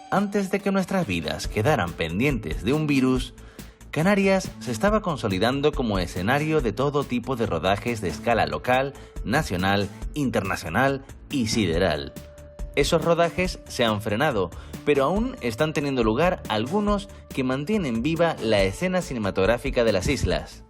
Antes de que nuestras vidas quedaran pendientes de un virus, Canarias se estaba consolidando como escenario de todo tipo de rodajes de escala local, nacional, internacional y sideral. Esos rodajes se han frenado, pero aún están teniendo lugar algunos que mantienen viva la escena cinematográfica de las islas.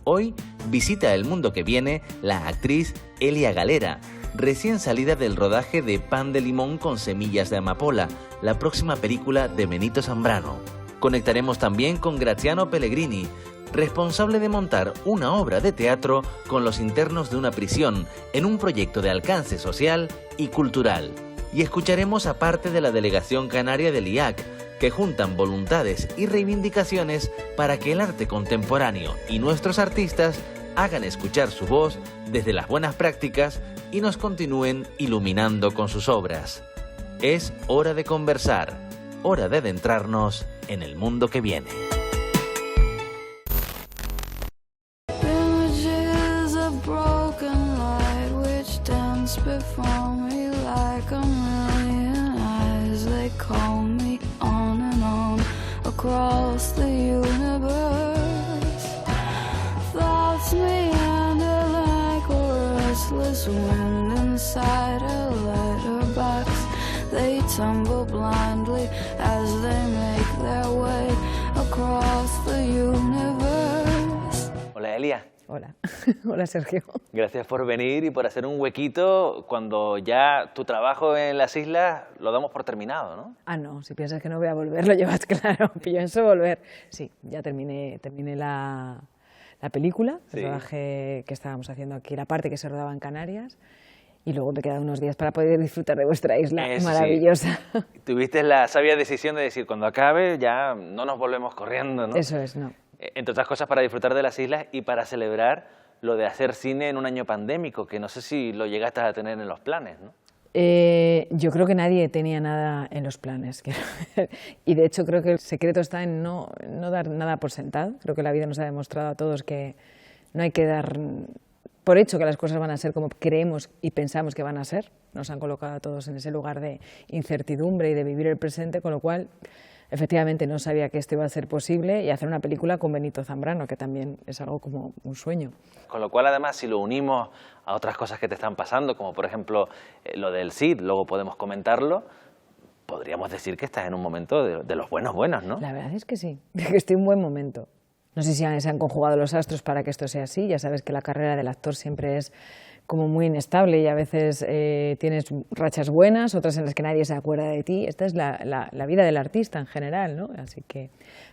Hoy visita El Mundo que Viene la actriz Elia Galera, recién salida del rodaje de Pan de limón con semillas de amapola, la próxima película de Benito Zambrano. Conectaremos también con Graziano Pellegrini, responsable de montar una obra de teatro con los internos de una prisión en un proyecto de alcance social y cultural. Y escucharemos a parte de la delegación canaria del IAC, que juntan voluntades y reivindicaciones para que el arte contemporáneo y nuestros artistas hagan escuchar su voz desde las buenas prácticas y nos continúen iluminando con sus obras. Es hora de conversar, hora de adentrarnos en el mundo que viene. Wind inside a letterbox, they tumble blindly as they make their way across the universe. Hola Elia. Hola, hola Sergio. Gracias por venir y por hacer un huequito cuando ya tu trabajo en las islas lo damos por terminado, ¿no? Ah, no, si piensas que no voy a volver, lo llevas claro, pienso volver. Sí, ya terminé la película, el rodaje que estábamos haciendo aquí, la parte que se rodaba en Canarias, y luego me quedan unos días para poder disfrutar de vuestra isla maravillosa. Sí. Tuviste la sabia decisión de decir, cuando acabe ya no nos volvemos corriendo, ¿no? Eso es, no. Entre otras cosas, para disfrutar de las islas y para celebrar lo de hacer cine en un año pandémico, que no sé si lo llegaste a tener en los planes, ¿no? Yo creo que nadie tenía nada en los planes. Y de hecho creo que el secreto está en no dar nada por sentado. Creo que la vida nos ha demostrado a todos que no hay que dar por hecho que las cosas van a ser como creemos y pensamos que van a ser. Nos han colocado a todos en ese lugar de incertidumbre y de vivir el presente, con lo cual efectivamente no sabía que esto iba a ser posible, y hacer una película con Benito Zambrano, que también es algo como un sueño. Con lo cual, además, si lo unimos a otras cosas que te están pasando, como por ejemplo lo del SID, luego podemos comentarlo, podríamos decir que estás en un momento de los buenos, ¿no? La verdad es que sí, que estoy en un buen momento. No sé si se han conjugado los astros para que esto sea así. Ya sabes que la carrera del actor siempre es como muy inestable y a veces tienes rachas buenas, otras en las que nadie se acuerda de ti. Esta es la vida del artista en general, ¿no? Así que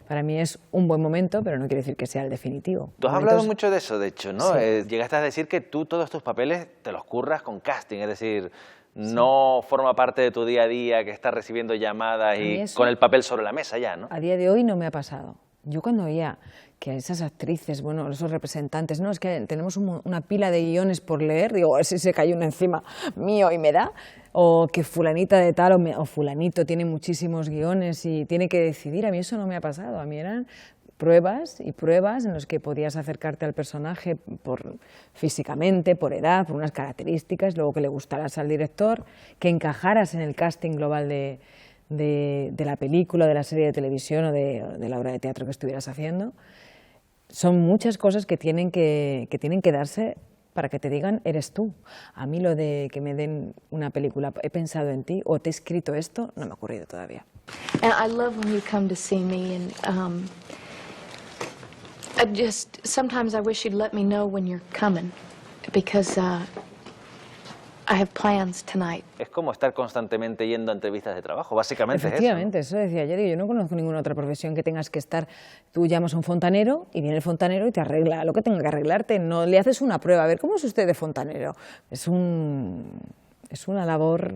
para mí es un buen momento, pero no quiere decir que sea el definitivo. Tú has hablado mucho de eso, de hecho, ¿no? Sí. Llegaste a decir que tú todos tus papeles te los curras con casting, es decir, no forma parte de tu día a día, que estás recibiendo llamadas y con el papel sobre la mesa ya, ¿no? A día de hoy no me ha pasado. Yo cuando veía que esas actrices, bueno, esos representantes, no, es que tenemos una pila de guiones por leer, digo, a ver si se cae uno encima mío y me da, o que fulanita de tal o fulanito tiene muchísimos guiones y tiene que decidir. A mí eso no me ha pasado, a mí eran pruebas y pruebas en las que podías acercarte al personaje físicamente, por edad, por unas características, luego que le gustaras al director, que encajaras en el casting global de la película, de la serie de televisión o de la obra de teatro que estuvieras haciendo. Son muchas cosas que tienen que darse para que te digan, eres tú. A mí lo de que me den una película, he pensado en ti, o te he escrito esto, no me ha ocurrido todavía. And I love when you come to see me, and sometimes I wish you'd let me know when you're coming, because I have plans tonight. Es como estar constantemente yendo a entrevistas de trabajo, básicamente. Efectivamente, es eso, ¿no? Eso decía ayer, y yo no conozco ninguna otra profesión que tengas que estar, tú llamas a un fontanero y viene el fontanero y te arregla lo que tenga que arreglarte, no le haces una prueba, a ver, ¿cómo es usted de fontanero? Es una labor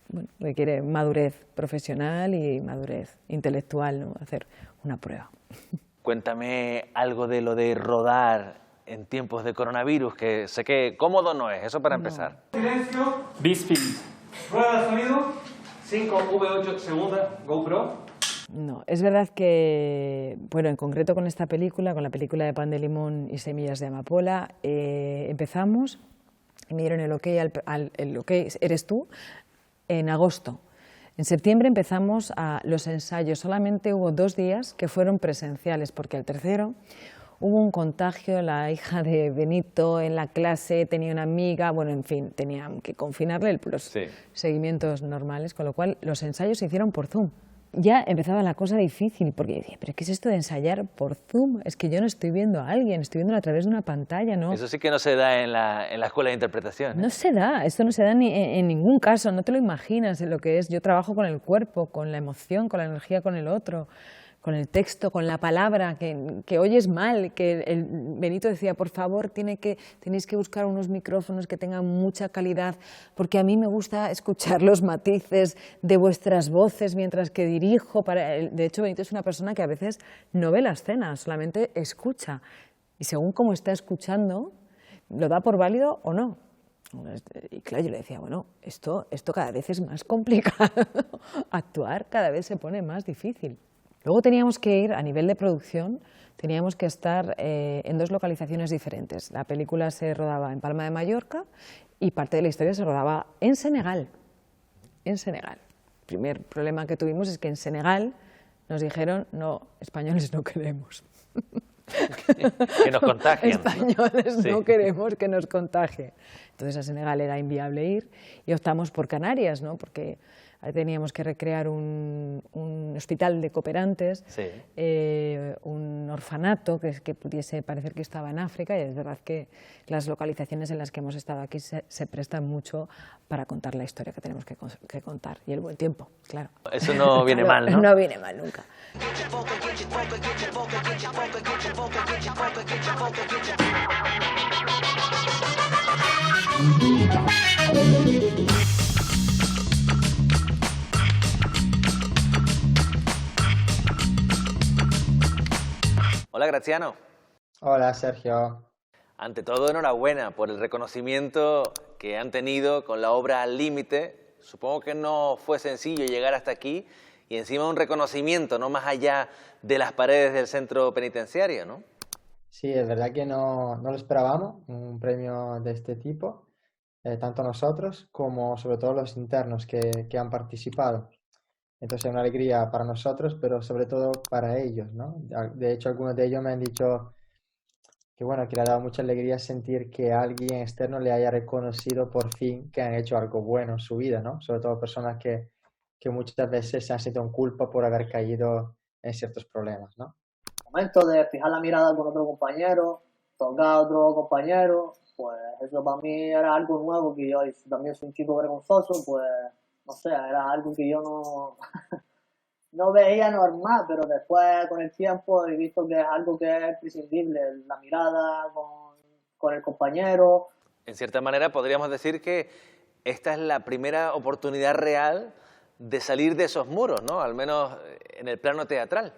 bueno, requiere madurez profesional y madurez intelectual, ¿no? Hacer una prueba. Cuéntame algo de lo de rodar en tiempos de coronavirus, que sé que cómodo no es, eso para empezar. Silencio. Bisping. Rueda de sonido. 5 V8 segunda GoPro. No, es verdad que, bueno, en concreto con esta película, con la película de Pan de Limón y Semillas de Amapola, empezamos y me dieron el ok, el ok, eres tú, en agosto. En septiembre empezamos los ensayos, solamente hubo 2 días que fueron presenciales, porque al tercero hubo un contagio, la hija de Benito en la clase tenía una amiga, bueno, en fin, tenían que confinarle los seguimientos normales, con lo cual los ensayos se hicieron por Zoom. Ya empezaba la cosa difícil, porque decía, ¿pero qué es esto de ensayar por Zoom? Es que yo no estoy viendo a alguien, estoy viéndolo a través de una pantalla, ¿no? Eso sí que no se da en la escuela de interpretación, ¿eh? No se da, esto no se da en ningún caso, no te lo imaginas en lo que es. Yo trabajo con el cuerpo, con la emoción, con la energía con el otro, con el texto, con la palabra, que oyes mal, que el Benito decía, por favor, tenéis que buscar unos micrófonos que tengan mucha calidad, porque a mí me gusta escuchar los matices de vuestras voces mientras que dirijo. De hecho, Benito es una persona que a veces no ve la escena, solamente escucha. Y según cómo está escuchando, ¿lo da por válido o no? Y claro, yo le decía, bueno, esto cada vez es más complicado, actuar cada vez se pone más difícil. Luego teníamos que ir, a nivel de producción, teníamos que estar en 2 localizaciones diferentes. La película se rodaba en Palma de Mallorca y parte de la historia se rodaba en Senegal. En Senegal. El primer problema que tuvimos es que en Senegal nos dijeron, no, españoles no queremos. Que nos contagien. Españoles no queremos que nos contagien. Entonces a Senegal era inviable ir y optamos por Canarias, ¿no? Porque teníamos que recrear un hospital de cooperantes, un orfanato que pudiese parecer que estaba en África, y es verdad que las localizaciones en las que hemos estado aquí se prestan mucho para contar la historia que tenemos que contar, y el buen tiempo, claro. Eso no viene mal, ¿no? No viene mal nunca. Hola, Graziano. Hola, Sergio. Ante todo, enhorabuena por el reconocimiento que han tenido con la obra Al Límite. Supongo que no fue sencillo llegar hasta aquí y encima un reconocimiento, no más allá de las paredes del centro penitenciario, ¿no? Sí, es verdad que no lo esperábamos, un premio de este tipo, tanto nosotros como sobre todo los internos que han participado. Entonces es una alegría para nosotros, pero sobre todo para ellos, ¿no? De hecho, algunos de ellos me han dicho que, bueno, que le ha dado mucha alegría sentir que alguien externo le haya reconocido por fin que han hecho algo bueno en su vida, ¿no? Sobre todo personas que muchas veces se han sentido en culpa por haber caído en ciertos problemas, ¿no? Momento de fijar la mirada con otro compañero, tocar a otro compañero, pues eso para mí era algo nuevo, que yo también soy un chico vergonzoso, pues no sé, era algo que yo no veía normal, pero después con el tiempo he visto que es algo que es prescindible, la mirada con el compañero. En cierta manera podríamos decir que esta es la primera oportunidad real de salir de esos muros, ¿no? Al menos en el plano teatral.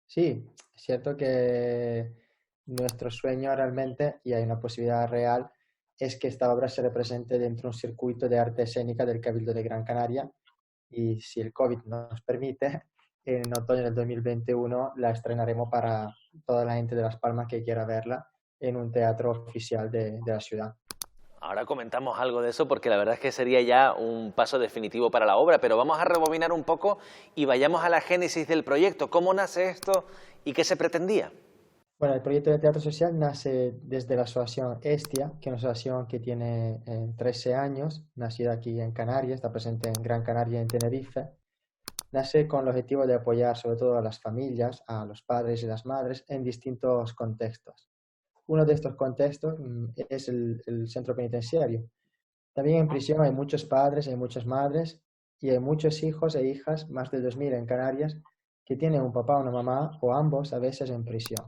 Sí, es cierto que nuestro sueño realmente, y hay una posibilidad real, es que esta obra se represente dentro de un circuito de arte escénica del Cabildo de Gran Canaria, y si el COVID nos permite, en otoño del 2021 la estrenaremos para toda la gente de Las Palmas que quiera verla en un teatro oficial de la ciudad. Ahora comentamos algo de eso porque la verdad es que sería ya un paso definitivo para la obra, pero vamos a rebobinar un poco y vayamos a la génesis del proyecto. ¿Cómo nace esto y qué se pretendía? Bueno, el proyecto de teatro social nace desde la asociación Estia, que es una asociación que tiene 13 años, nacida aquí en Canarias, está presente en Gran Canaria y en Tenerife. Nace con el objetivo de apoyar sobre todo a las familias, a los padres y las madres en distintos contextos. Uno de estos contextos es el centro penitenciario. También en prisión hay muchos padres, hay muchas madres y hay muchos hijos e hijas, más de 2000 en Canarias, que tienen un papá o una mamá o ambos a veces en prisión.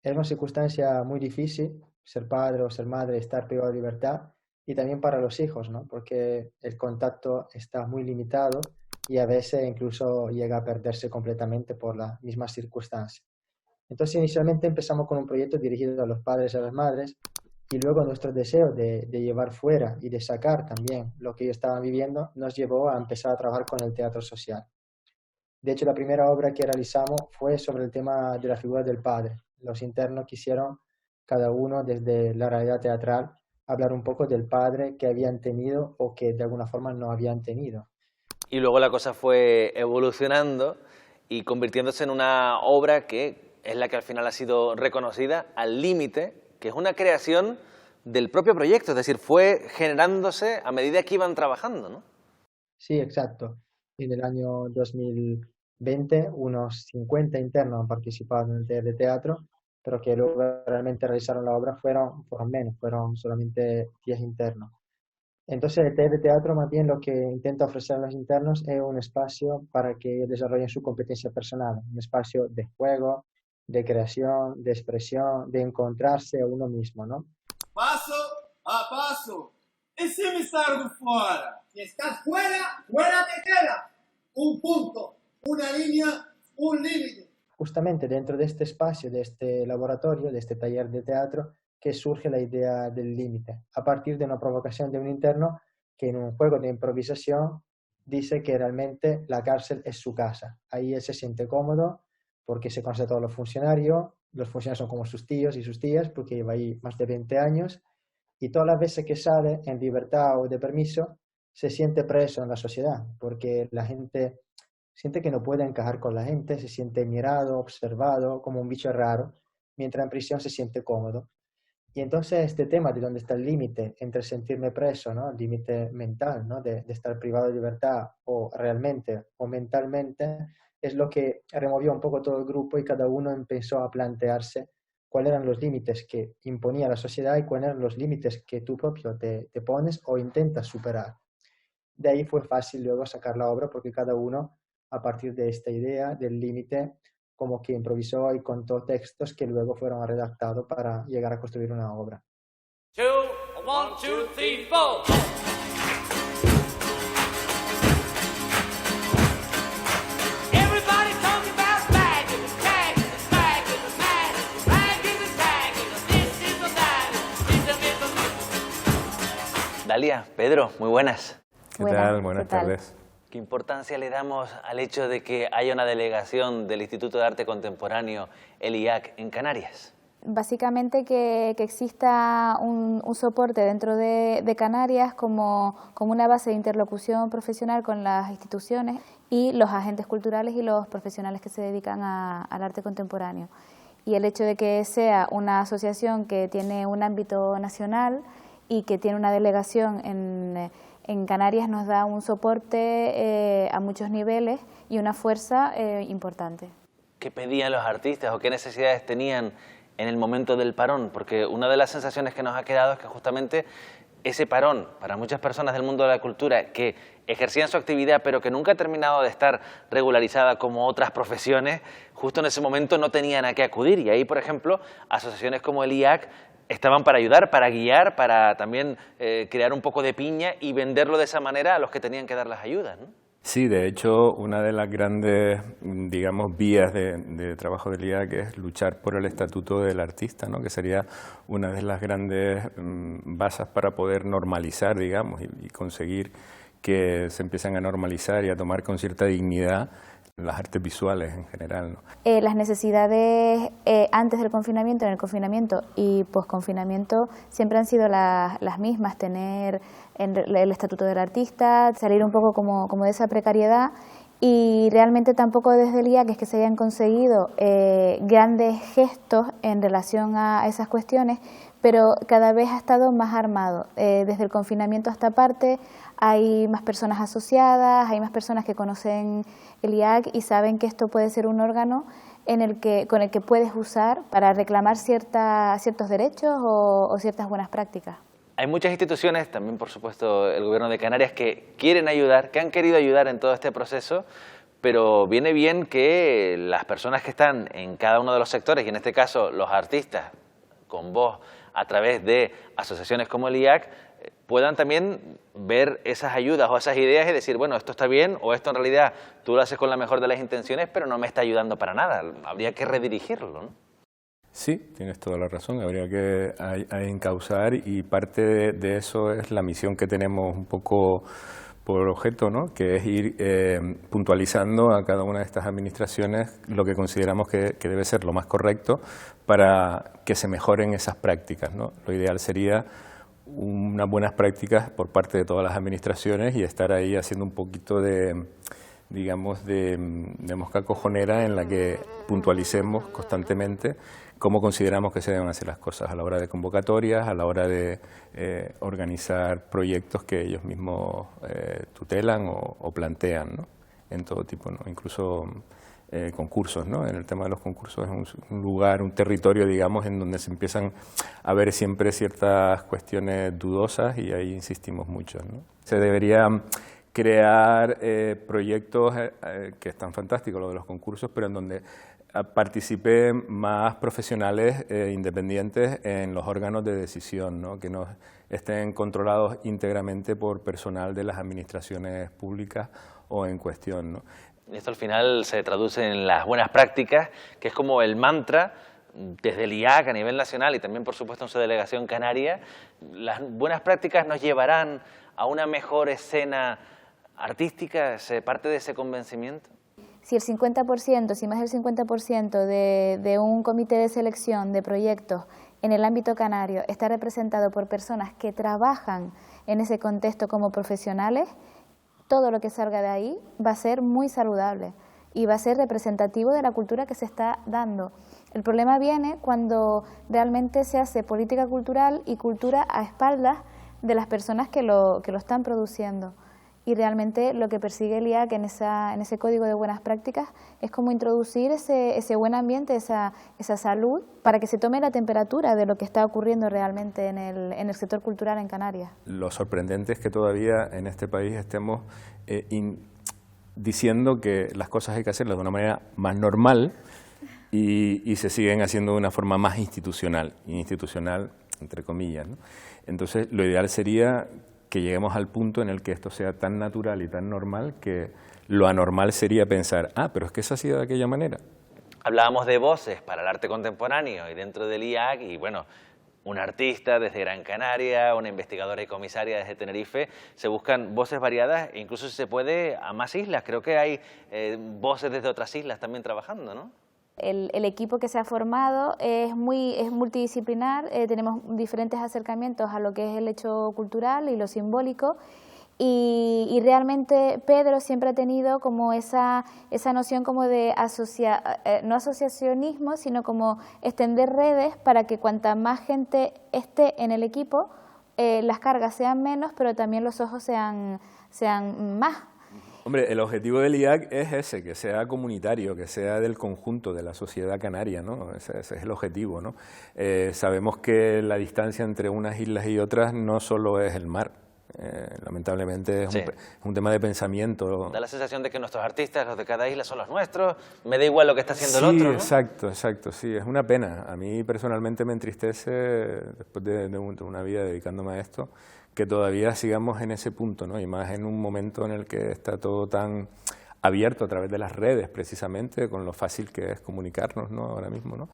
Es una circunstancia muy difícil ser padre o ser madre, estar privado de libertad, y también para los hijos, ¿no? Porque el contacto está muy limitado y a veces incluso llega a perderse completamente por las mismas circunstancias. Entonces, inicialmente empezamos con un proyecto dirigido a los padres y a las madres, y luego nuestro deseo de llevar fuera y de sacar también lo que ellos estaban viviendo nos llevó a empezar a trabajar con el teatro social. De hecho, la primera obra que realizamos fue sobre el tema de la figura del padre. Los internos quisieron, cada uno desde la realidad teatral, hablar un poco del padre que habían tenido o que de alguna forma no habían tenido. Y luego la cosa fue evolucionando y convirtiéndose en una obra que es la que al final ha sido reconocida, Al Límite, que es una creación del propio proyecto, es decir, fue generándose a medida que iban trabajando, ¿no? Sí, exacto. En el año 2020 unos 50 internos han participado en el taller de teatro, pero que luego realmente realizaron la obra fueron menos, fueron solamente 10 internos. Entonces el taller de teatro más bien lo que intenta ofrecer a los internos es un espacio para que desarrollen su competencia personal, un espacio de juego, de creación, de expresión, de encontrarse a uno mismo, ¿no? Paso a paso. ¿Y si me salgo fuera? Si estás fuera, fuera te quedas. Un punto, una línea, un límite. Justamente dentro de este espacio, de este laboratorio, de este taller de teatro, que surge la idea del límite, a partir de una provocación de un interno que en un juego de improvisación dice que realmente la cárcel es su casa. Ahí él se siente cómodo porque se conoce a todos los funcionarios son como sus tíos y sus tías porque lleva ahí más de 20 años y todas las veces que sale en libertad o de permiso se siente preso en la sociedad porque la gente siente que no puede encajar con la gente, se siente mirado, observado como un bicho raro, mientras en prisión se siente cómodo. Y entonces este tema de dónde está el límite entre sentirme preso, ¿no? El límite mental, ¿no? De estar privado de libertad o realmente o mentalmente, es lo que removió un poco todo el grupo y cada uno empezó a plantearse cuáles eran los límites que imponía la sociedad y cuáles eran los límites que tú propio te pones o intentas superar. De ahí fue fácil luego sacar la obra porque cada uno, a partir de esta idea del límite, como que improvisó y contó textos que luego fueron redactados para llegar a construir una obra. 2, 1, 2, 3, 4. Dalia, Pedro, muy buenas. ¿Qué tal? Buenas tardes. ¿Qué importancia le damos al hecho de que haya una delegación del Instituto de Arte Contemporáneo, el IAC, en Canarias? Básicamente que exista un soporte dentro de Canarias como una base de interlocución profesional con las instituciones y los agentes culturales y los profesionales que se dedican al arte contemporáneo. Y el hecho de que sea una asociación que tiene un ámbito nacional y que tiene una delegación en Canarias nos da un soporte a muchos niveles y una fuerza importante. ¿Qué pedían los artistas o qué necesidades tenían en el momento del parón? Porque una de las sensaciones que nos ha quedado es que justamente ese parón, para muchas personas del mundo de la cultura que ejercían su actividad pero que nunca ha terminado de estar regularizada como otras profesiones, justo en ese momento no tenían a qué acudir. Y ahí, por ejemplo, asociaciones como el IAC estaban para ayudar, para guiar, para también crear un poco de piña y venderlo de esa manera a los que tenían que dar las ayudas, ¿no? Sí, de hecho, una de las grandes, digamos, vías de trabajo del IAC es luchar por el estatuto del artista, ¿no? Que sería una de las grandes bases para poder normalizar, digamos, y conseguir que se empiecen a normalizar y a tomar con cierta dignidad las artes visuales en general, ¿no? Las necesidades antes del confinamiento, en el confinamiento y posconfinamiento siempre han sido las mismas, tener el estatuto del artista, salir un poco como de esa precariedad y realmente tampoco desde el IAC es que se hayan conseguido grandes gestos en relación a esas cuestiones, pero cada vez ha estado más armado. Desde el confinamiento hasta parte hay más personas asociadas, hay más personas que conocen el IAC y saben que esto puede ser un órgano con el que puedes usar para reclamar ciertos derechos o ciertas buenas prácticas. Hay muchas instituciones, también por supuesto el Gobierno de Canarias, que quieren ayudar, que han querido ayudar en todo este proceso, pero viene bien que las personas que están en cada uno de los sectores, y en este caso los artistas, con voz a través de asociaciones como el IAC, puedan también ver esas ayudas o esas ideas y decir, bueno, esto está bien o esto en realidad tú lo haces con la mejor de las intenciones, pero no me está ayudando para nada. Habría que redirigirlo, ¿no? Sí, tienes toda la razón, habría que encauzar y parte de eso es la misión que tenemos un poco por objeto, ¿no? Que es ir puntualizando a cada una de estas administraciones lo que consideramos que debe ser lo más correcto para que se mejoren esas prácticas, ¿no? Lo ideal sería unas buenas prácticas por parte de todas las administraciones y estar ahí haciendo un poquito de, digamos, de mosca cojonera en la que puntualicemos constantemente cómo consideramos que se deben hacer las cosas a la hora de convocatorias, a la hora de organizar proyectos que ellos mismos tutelan o plantean, ¿no? En todo tipo, ¿no? Incluso concursos, ¿no? En el tema de los concursos es un lugar, un territorio, digamos, en donde se empiezan a ver siempre ciertas cuestiones dudosas y ahí insistimos mucho, ¿no? Se debería crear proyectos que están fantásticos, lo de los concursos, pero en donde participen más profesionales independientes en los órganos de decisión, ¿no? Que no estén controlados íntegramente por personal de las administraciones públicas o en cuestión, ¿no? Esto al final se traduce en las buenas prácticas, que es como el mantra desde el IAC a nivel nacional y también, por supuesto, en su delegación canaria. Las buenas prácticas nos llevarán a una mejor escena artística, ¿se parte de ese convencimiento? Si el 50%, si más del 50% de un comité de selección de proyectos en el ámbito canario está representado por personas que trabajan en ese contexto como profesionales, todo lo que salga de ahí va a ser muy saludable y va a ser representativo de la cultura que se está dando. El problema viene cuando realmente se hace política cultural y cultura a espaldas de las personas que lo están produciendo. Y realmente lo que persigue el IAC en ese código de buenas prácticas es como introducir ese buen ambiente, esa salud, para que se tome la temperatura de lo que está ocurriendo realmente en el sector cultural en Canarias. Lo sorprendente es que todavía en este país estemos diciendo que las cosas hay que hacerlas de una manera más normal y se siguen haciendo de una forma más institucional entre comillas, ¿no? Entonces, lo ideal sería que lleguemos al punto en el que esto sea tan natural y tan normal que lo anormal sería pensar, pero es que eso ha sido de aquella manera. Hablábamos de voces para el arte contemporáneo y dentro del IAC, y bueno, un artista desde Gran Canaria, una investigadora y comisaria desde Tenerife, se buscan voces variadas e incluso si se puede a más islas. Creo que hay voces desde otras islas también trabajando, ¿no? El equipo que se ha formado es multidisciplinar, tenemos diferentes acercamientos a lo que es el hecho cultural y lo simbólico y realmente Pedro siempre ha tenido como esa noción como de no asociacionismo, sino como extender redes para que cuanta más gente esté en el equipo, las cargas sean menos, pero también los ojos sean más. Hombre, el objetivo del IAC es ese, que sea comunitario, que sea del conjunto de la sociedad canaria, ¿no? Ese es el objetivo, ¿no? Sabemos que la distancia entre unas islas y otras no solo es el mar, lamentablemente es un tema de pensamiento. Da la sensación de que nuestros artistas, los de cada isla, son los nuestros, me da igual lo que está haciendo el otro, ¿no? Exacto, sí, es una pena. A mí personalmente me entristece, después de una vida dedicándome a esto, que todavía sigamos en ese punto, ¿no? Y más en un momento en el que está todo tan abierto a través de las redes, precisamente, con lo fácil que es comunicarnos, ¿no? Ahora mismo, ¿no?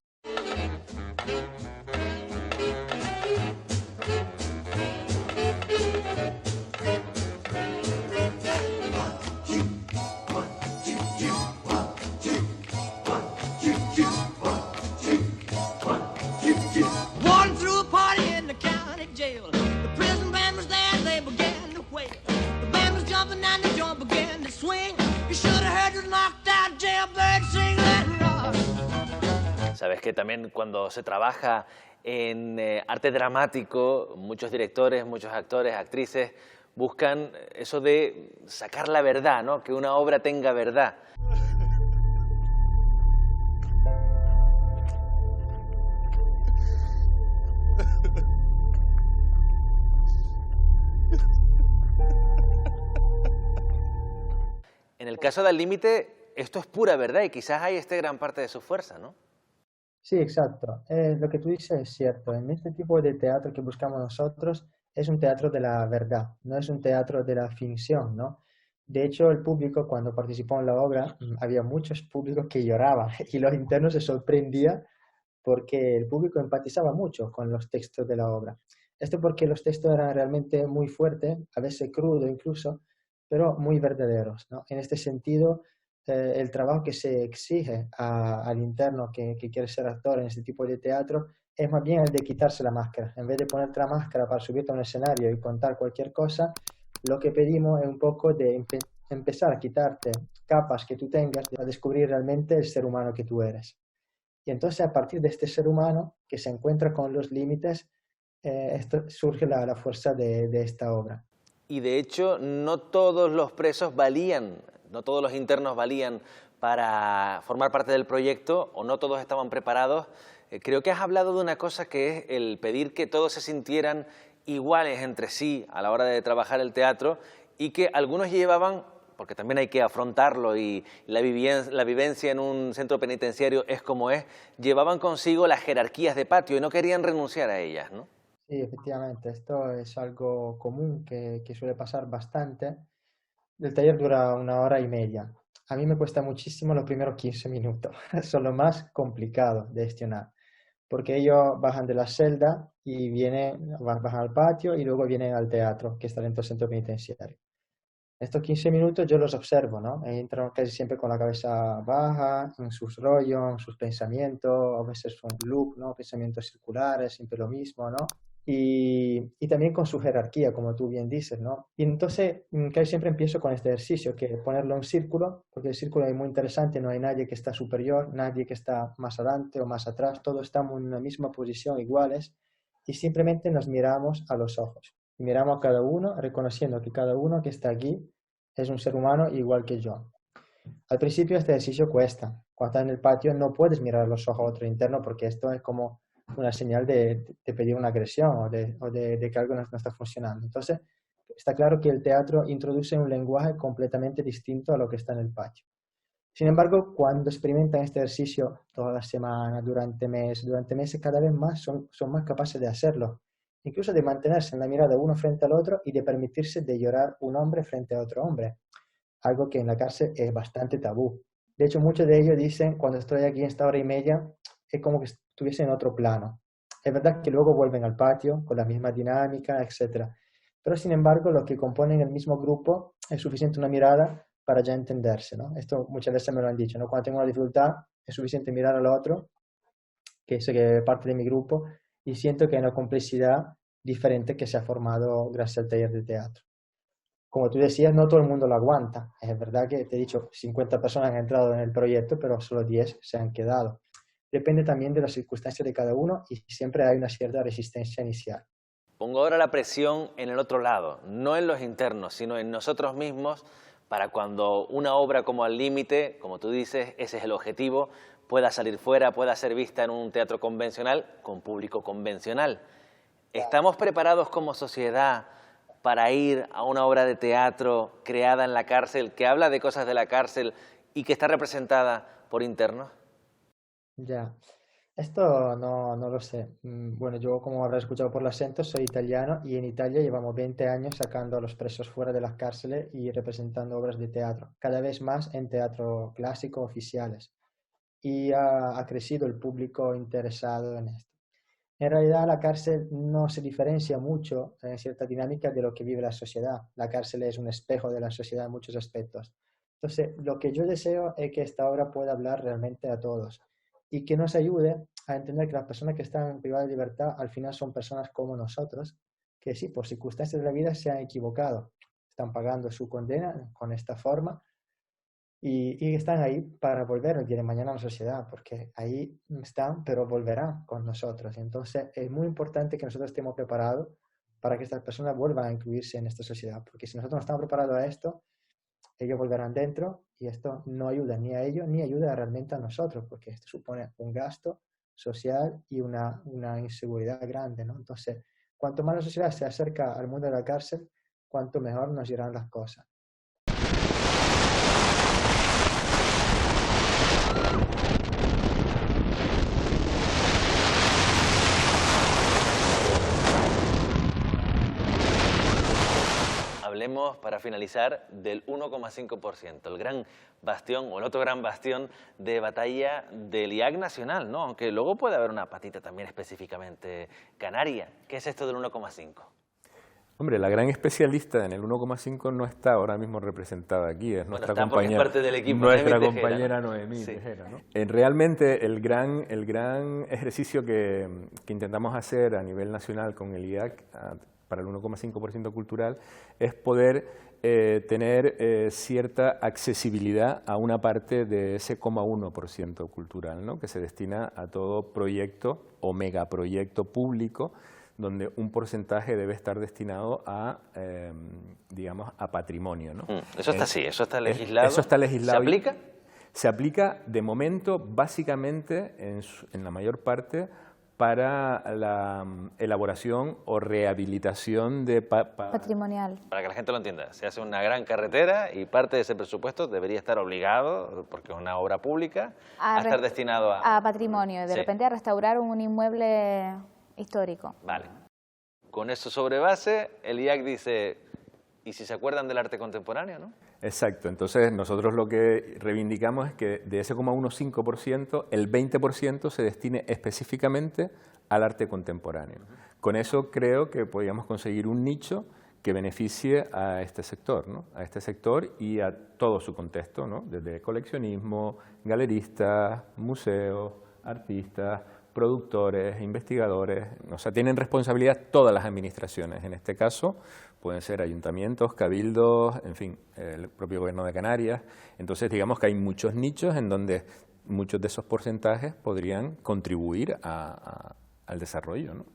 Sabes que también cuando se trabaja en arte dramático, muchos directores, muchos actores, actrices buscan eso de sacar la verdad, ¿no? Que una obra tenga verdad. En el caso de Al Límite, esto es pura verdad y quizás ahí esté gran parte de su fuerza, ¿no? Sí, exacto. Lo que tú dices es cierto. En este tipo de teatro que buscamos nosotros es un teatro de la verdad, no es un teatro de la ficción, ¿no? De hecho, el público, cuando participó en la obra, había muchos públicos que lloraban y los internos se sorprendían porque el público empatizaba mucho con los textos de la obra. Esto porque los textos eran realmente muy fuertes, a veces crudos incluso, pero muy verdaderos, ¿no? En este sentido, el trabajo que se exige al interno que quiere ser actor en este tipo de teatro es más bien el de quitarse la máscara. En vez de ponerte la máscara para subirte a un escenario y contar cualquier cosa, lo que pedimos es un poco de empezar a quitarte capas que tú tengas, a descubrir realmente el ser humano que tú eres. Y entonces a partir de este ser humano que se encuentra con los límites, surge la fuerza de esta obra. Y de hecho no todos los presos valían, no todos los internos valían para formar parte del proyecto o no todos estaban preparados. Creo que has hablado de una cosa que es el pedir que todos se sintieran iguales entre sí a la hora de trabajar el teatro y que algunos llevaban, porque también hay que afrontarlo y la vivencia en un centro penitenciario es como es, llevaban consigo las jerarquías de patio y no querían renunciar a ellas, ¿no? Sí, efectivamente, esto es algo común que suele pasar bastante. El taller dura 1 hora y media. A mí me cuesta muchísimo los primeros 15 minutos, son lo más complicado de gestionar, porque ellos bajan de la celda y bajan al patio y luego vienen al teatro, que está dentro del centro penitenciario. Estos 15 minutos yo los observo, ¿no? Entran casi siempre con la cabeza baja, en sus rollos, en sus pensamientos, a veces son loop, ¿no? Pensamientos circulares, siempre lo mismo, ¿no? Y también con su jerarquía, como tú bien dices, ¿no? Y entonces casi siempre empiezo con este ejercicio, que es ponerlo en círculo, porque el círculo es muy interesante, no hay nadie que está superior, nadie que está más adelante o más atrás, todos estamos en una misma posición, iguales, y simplemente nos miramos a los ojos. Y miramos a cada uno, reconociendo que cada uno que está aquí es un ser humano igual que yo. Al principio este ejercicio cuesta. Cuando estás en el patio no puedes mirar a los ojos a otro interno porque esto es como una señal de pedir una agresión o de que algo no está funcionando. Entonces, está claro que el teatro introduce un lenguaje completamente distinto a lo que está en el patio. Sin embargo, cuando experimentan este ejercicio toda la semana, durante meses, cada vez más son más capaces de hacerlo. Incluso de mantenerse en la mirada uno frente al otro y de permitirse de llorar un hombre frente a otro hombre. Algo que en la cárcel es bastante tabú. De hecho, muchos de ellos dicen, cuando estoy aquí en esta hora y media, es como que estuviese en otro plano. Es verdad que luego vuelven al patio con la misma dinámica, etc. Pero sin embargo, los que componen el mismo grupo es suficiente una mirada para ya entenderse, ¿no? Esto muchas veces me lo han dicho, ¿no? Cuando tengo una dificultad es suficiente mirar al otro, que es parte de mi grupo, y siento que hay una complejidad diferente que se ha formado gracias al taller de teatro. Como tú decías, no todo el mundo lo aguanta. Es verdad que te he dicho, 50 personas han entrado en el proyecto, pero solo 10 se han quedado. Depende también de las circunstancias de cada uno y siempre hay una cierta resistencia inicial. Pongo ahora la presión en el otro lado, no en los internos, sino en nosotros mismos, para cuando una obra como Al Límite, como tú dices, ese es el objetivo, pueda salir fuera, pueda ser vista en un teatro convencional con público convencional. ¿Estamos preparados como sociedad para ir a una obra de teatro creada en la cárcel, que habla de cosas de la cárcel y que está representada por internos? Ya, esto no lo sé. Bueno, yo, como habrás escuchado por el acento, soy italiano y en Italia llevamos 20 años sacando a los presos fuera de las cárceles y representando obras de teatro, cada vez más en teatro clásico oficiales. Y ha crecido el público interesado en esto. En realidad la cárcel no se diferencia mucho en cierta dinámica de lo que vive la sociedad. La cárcel es un espejo de la sociedad en muchos aspectos. Entonces, lo que yo deseo es que esta obra pueda hablar realmente a todos y que nos ayude a entender que las personas que están privadas de libertad al final son personas como nosotros, que sí, por circunstancias de la vida se han equivocado, están pagando su condena con esta forma y están ahí para volver el día de mañana a la sociedad, porque ahí están, pero volverán con nosotros. Entonces es muy importante que nosotros estemos preparados para que estas personas vuelvan a incluirse en esta sociedad, porque si nosotros no estamos preparados a esto, ellos volverán dentro y esto no ayuda ni a ellos ni ayuda realmente a nosotros, porque esto supone un gasto social y una inseguridad grande, ¿no? Entonces, cuanto más la sociedad se acerca al mundo de la cárcel, cuanto mejor nos irán las cosas. hablemos, para finalizar, del 1,5%, el gran bastión, o el otro gran bastión de batalla del IAC nacional, ¿no? Aunque luego puede haber una patita también específicamente canaria. ¿Qué es esto del 1,5? Hombre, la gran especialista en el 1,5 no está ahora mismo representada aquí, es nuestra compañera, parte del equipo, nuestra Noemí compañera Noemí Tejera, ¿no? Realmente el gran ejercicio que intentamos hacer a nivel nacional con el IAC para el 1,5% cultural es poder tener cierta accesibilidad a una parte de ese 0,1% cultural, ¿no? Que se destina a todo proyecto o megaproyecto público, donde un porcentaje debe estar destinado a, digamos, a patrimonio, ¿no? Eso está así, eso está legislado. Eso está legislado. ¿Se aplica? Se aplica de momento, básicamente, en la mayor parte, para la elaboración o rehabilitación de patrimonial. Para que la gente lo entienda, se hace una gran carretera y parte de ese presupuesto debería estar obligado, porque es una obra pública, a estar destinado a patrimonio, de repente a restaurar un inmueble histórico. Vale. Con eso sobre base, el IAC dice, ¿y si se acuerdan del arte contemporáneo, no? Exacto. Entonces, nosotros lo que reivindicamos es que de ese 0,15%, el 20% se destine específicamente al arte contemporáneo. Con eso creo que podríamos conseguir un nicho que beneficie a este sector, ¿no? A este sector y a todo su contexto, ¿no? Desde coleccionismo, galeristas, museos, artistas, productores, investigadores, o sea, tienen responsabilidad todas las administraciones. En este caso pueden ser ayuntamientos, cabildos, en fin, el propio Gobierno de Canarias. Entonces, digamos que hay muchos nichos en donde muchos de esos porcentajes podrían contribuir al desarrollo, ¿no?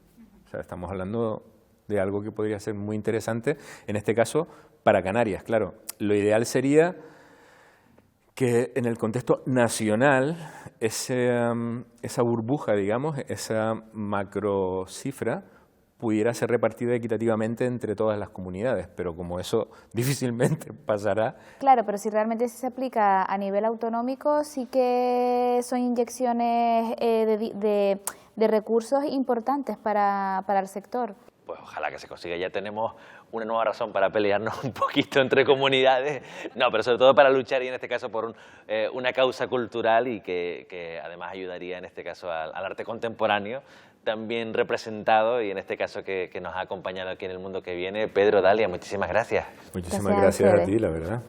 O sea, estamos hablando de algo que podría ser muy interesante, en este caso, para Canarias. Claro, lo ideal sería que en el contexto nacional esa burbuja, digamos, esa macrocifra pudiera ser repartida equitativamente entre todas las comunidades, pero como eso difícilmente pasará. Claro, pero si realmente se aplica a nivel autonómico, sí que son inyecciones de recursos importantes para el sector. Pues ojalá que se consiga. Ya tenemos una nueva razón para pelearnos un poquito entre comunidades, no, pero sobre todo para luchar y en este caso por una causa cultural y que además ayudaría en este caso al arte contemporáneo, también representado y en este caso que nos ha acompañado aquí en El Mundo que Viene. Pedro, Dalia, muchísimas gracias. Muchísimas gracias a ti, la verdad.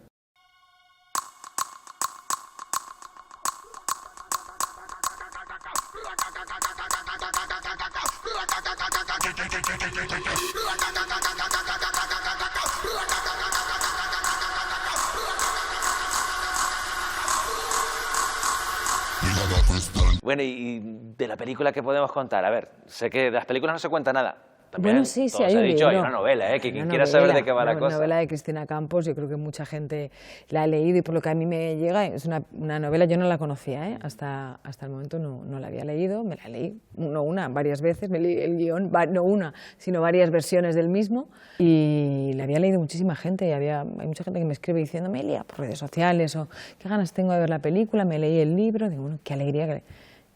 Bueno, y de la película, ¿qué podemos contar? A ver, sé que de las películas no se cuenta nada. También, bueno, sí, todo hay se ha un dicho, hay libro. una novela, que quien Una quiera novela, saber de qué va la una cosa. novela de Cristina Campos, yo creo que mucha gente la ha leído y por lo que a mí me llega, es una novela, yo no la conocía, hasta el momento no la había leído, me la leí, varias veces, me leí el guión, no una, sino varias versiones del mismo y la había leído muchísima gente y hay mucha gente que me escribe diciendo, me lía por redes sociales o qué ganas tengo de ver la película, me leí el libro, digo, bueno, qué alegría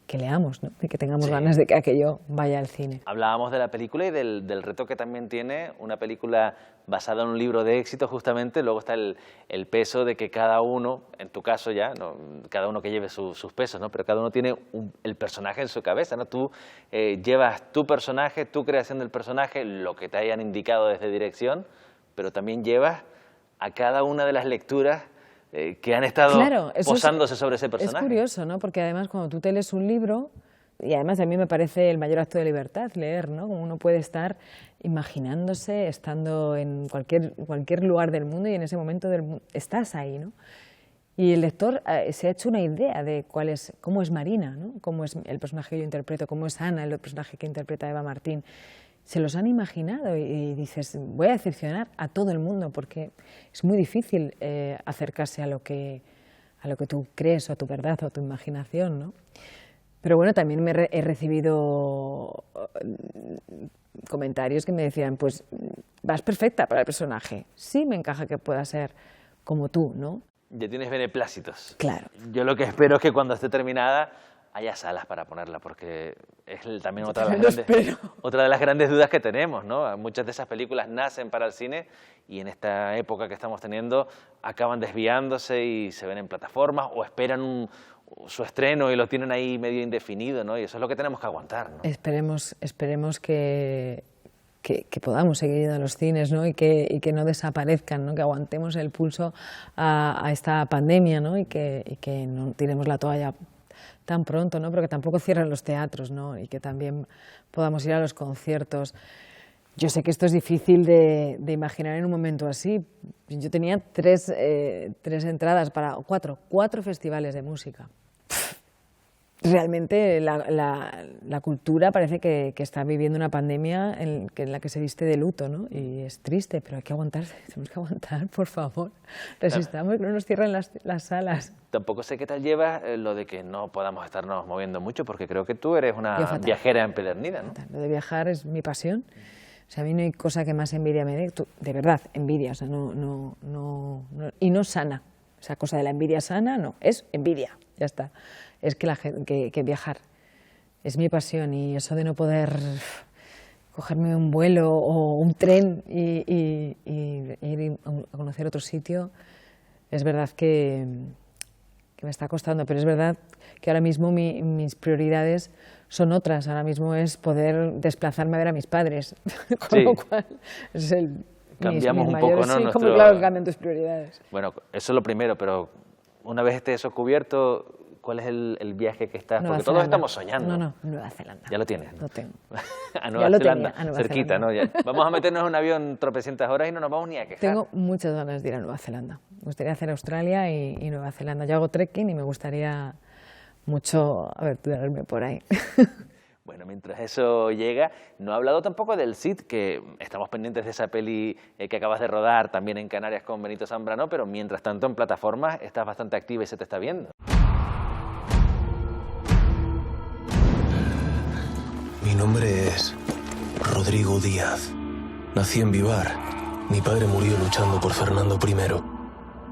que leamos, ¿no? Y que tengamos ganas de que aquello vaya al cine. Hablábamos de la película y del reto que también tiene una película basada en un libro de éxito justamente, luego está el peso de que cada uno, en tu caso ya, ¿no? Cada uno que lleve sus pesos, ¿no? Pero cada uno tiene el personaje en su cabeza, ¿no? Tú llevas tu personaje, tu creación del personaje, lo que te hayan indicado desde dirección, pero también llevas a cada una de las lecturas que han estado posándose sobre ese personaje. Es curioso, ¿no? Porque además cuando tú te lees un libro, y además a mí me parece el mayor acto de libertad leer, ¿no? Como uno puede estar imaginándose, estando en cualquier lugar del mundo y en ese momento estás ahí, ¿no? Y el lector se ha hecho una idea de cómo es Marina, ¿no? Cómo es el personaje que yo interpreto, cómo es Ana, el personaje que interpreta Eva Martín. Se los han imaginado y dices, voy a decepcionar a todo el mundo porque es muy difícil acercarse a lo que tú crees o a tu verdad o a tu imaginación, ¿no? Pero bueno, también he recibido comentarios que me decían, pues vas perfecta para el personaje, sí me encaja que pueda ser como tú, ¿no? Ya tienes beneplácitos. Claro. Yo lo que espero es que cuando esté terminada haya salas para ponerla, porque es también otra de las grandes dudas que tenemos, ¿no? Muchas de esas películas nacen para el cine y en esta época que estamos teniendo acaban desviándose y se ven en plataformas o esperan su estreno y lo tienen ahí medio indefinido, ¿no? Y eso es lo que tenemos que aguantar, ¿no? Esperemos que podamos seguir yendo a los cines, ¿no? y que no desaparezcan, ¿no? Que aguantemos el pulso a esta pandemia, ¿no? y que no tiremos la toalla tan pronto, ¿no? Pero que tampoco cierren los teatros, ¿no? Y que también podamos ir a los conciertos. Yo sé que esto es difícil de imaginar en un momento así. Yo tenía tres entradas para cuatro festivales de música. Realmente la cultura parece que está viviendo una pandemia en la que se viste de luto, ¿no? Y es triste, pero hay que aguantar, tenemos que aguantar, por favor. Resistamos, que no nos cierren las salas. Tampoco sé qué tal llevas lo de que no podamos estarnos moviendo mucho, porque creo que tú eres una viajera empedernida, ¿no? Lo de viajar es mi pasión. O sea, a mí no hay cosa que más envidia me dé. De verdad, envidia, o sea, y no sana. Esa cosa de la envidia sana, no, es envidia, ya está. Es que viajar es mi pasión, y eso de no poder cogerme un vuelo o un tren y ir a conocer otro sitio, es verdad que me está costando, pero es verdad que ahora mismo mis prioridades son otras. Ahora mismo es poder desplazarme a ver a mis padres, con lo cual es cambiamos mis un poco, mayores, ¿no? Sí, como claro que cambian tus prioridades. Bueno, eso es lo primero, pero una vez esté eso cubierto, ¿cuál es el viaje que estás? Porque todos estamos soñando. No, Nueva Zelanda. Ya lo tienes, ¿no? Lo tengo. A Nueva Zelanda, a Nueva cerquita, Zelanda. ¿no? Ya. Vamos a meternos en un avión tropecientas horas y no nos vamos ni a quejar. Tengo muchas ganas de ir a Nueva Zelanda. Me gustaría hacer Australia y Nueva Zelanda. Yo hago trekking y me gustaría mucho aventurarme por ahí. Bueno, mientras eso llega, no he hablado tampoco del Cid, que estamos pendientes de esa peli que acabas de rodar también en Canarias con Benito Zambrano, pero mientras tanto en plataformas estás bastante activa y se te está viendo. Mi nombre es Rodrigo Díaz. Nací en Vivar. Mi padre murió luchando por Fernando I.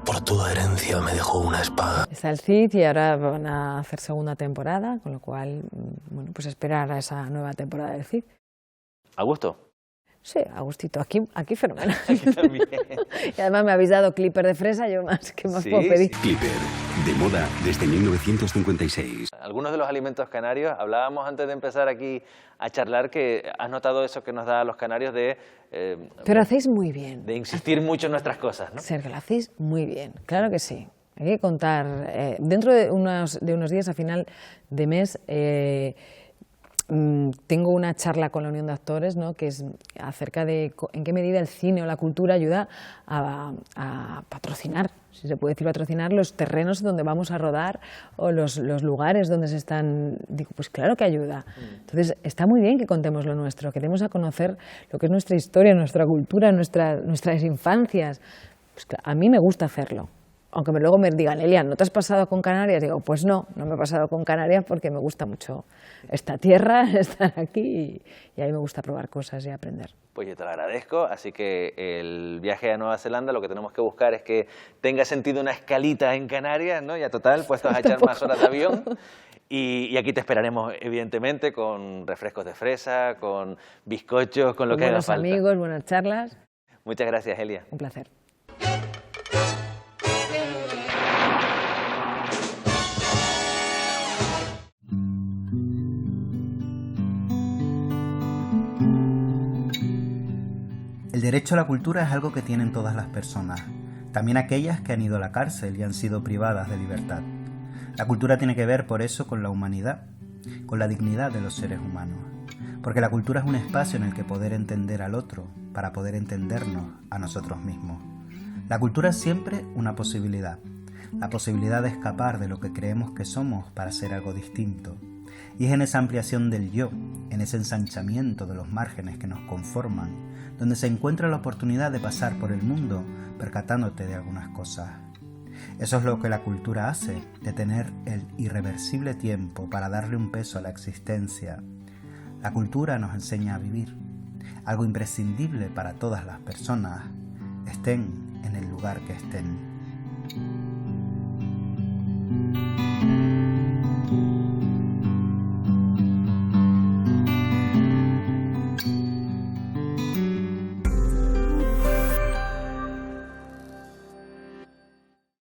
Por toda herencia me dejó una espada. Está el Cid y ahora van a hacer segunda temporada, con lo cual, bueno, pues esperar a esa nueva temporada del Cid. ¿A gusto? Sí, a gustito. Aquí fenomenal. Aquí también. Y además me habéis dado Clipper de fresa, yo ¿qué más puedo pedir? Clipper, de moda desde 1956. Algunos de los alimentos canarios, hablábamos antes de empezar aquí a charlar que has notado eso que nos da a los canarios de... Pero hacéis muy bien. De insistir mucho en nuestras cosas, ¿no? Sergio, lo hacéis muy bien, claro que sí. Hay que contar. Dentro de unos días, a final de mes, tengo una charla con la Unión de Actores, ¿no? Que es acerca de en qué medida el cine o la cultura ayuda a patrocinar, si se puede decir patrocinar, los terrenos donde vamos a rodar o los lugares donde se están. Digo, pues claro que ayuda. Entonces está muy bien que contemos lo nuestro, que demos a conocer lo que es nuestra historia, nuestra cultura, nuestras infancias. Pues claro, a mí me gusta hacerlo. Aunque luego me digan, Elia, ¿no te has pasado con Canarias? Digo, pues no me he pasado con Canarias porque me gusta mucho esta tierra, estar aquí y a mí me gusta probar cosas y aprender. Pues yo te lo agradezco, así que el viaje a Nueva Zelanda lo que tenemos que buscar es que tenga sentido una escalita en Canarias, ¿no? Ya total, puestos a echar más horas de avión. Y aquí te esperaremos, evidentemente, con refrescos de fresa, con bizcochos, con lo que haga falta. Buenos amigos, buenas charlas. Muchas gracias, Elia. Un placer. El derecho a la cultura es algo que tienen todas las personas, también aquellas que han ido a la cárcel y han sido privadas de libertad. La cultura tiene que ver por eso con la humanidad, con la dignidad de los seres humanos, porque la cultura es un espacio en el que poder entender al otro para poder entendernos a nosotros mismos. La cultura es siempre una posibilidad, la posibilidad de escapar de lo que creemos que somos para ser algo distinto. Y es en esa ampliación del yo, en ese ensanchamiento de los márgenes que nos conforman, donde se encuentra la oportunidad de pasar por el mundo percatándote de algunas cosas. Eso es lo que la cultura hace, de tener el irreversible tiempo para darle un peso a la existencia. La cultura nos enseña a vivir, algo imprescindible para todas las personas, estén en el lugar que estén.